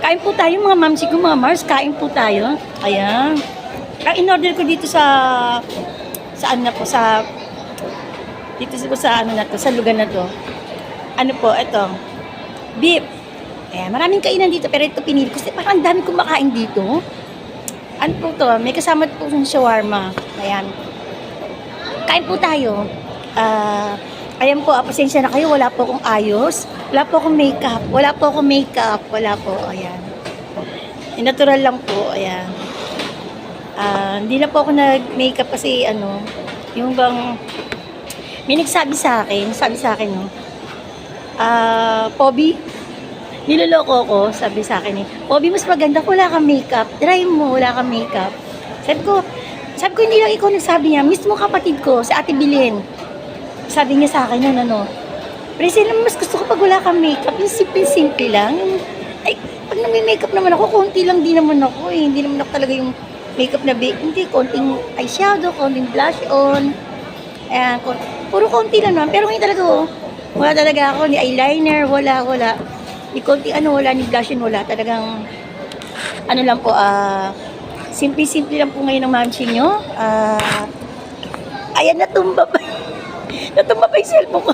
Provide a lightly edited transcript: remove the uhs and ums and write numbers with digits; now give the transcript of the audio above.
Kain po tayo mga mamsi ko, mga Mars. Kain po tayo. Ayan. In-order ko dito sa ano na po, dito sa ano na to, sa lugar na to. Ano po, ito. Beef. Ayan, maraming kainan dito, pero ito pinili ko. Kasi parang ang dami kong makain dito. Ano po to? May kasama po yung shawarma. Ayan. Kain po tayo. Ayan po, pasensya na kayo. Wala po akong ayos. Wala po akong makeup. Wala po akong makeup. Wala po. Ayan. Natural lang po. Ayan. Hindi na po ako nag-makeup kasi ano, yung bang may nagsabi sa akin, no? Poby, niloloko ko, sabi sa akin eh. Poby, mas maganda kung wala kang makeup. Try mo, wala kang makeup. Sabi ko, hindi lang ikaw nagsabi niya. Mismo kapatid ko, si Ate Bilin. Sabi niya sa akin yun, ano. Pero mas gusto ko pag wala kang makeup. Yung simple-simple lang. Ay, pag nami-makeup naman ako, konti lang din naman ako eh. Hindi naman ako talaga yung makeup na big. Hindi, konting eyeshadow, konting blush on. Ayan, puro konti lang naman. Pero ngayon talaga, oh, wala talaga ako. Ni eyeliner, wala. Ni konting ano, wala. Ni blush on, wala. Talagang, ano lang po, simple-simple lang po ngayon ng mamsi nyo. Ayan, natumba pa. Natumba pa yung cellphone ko.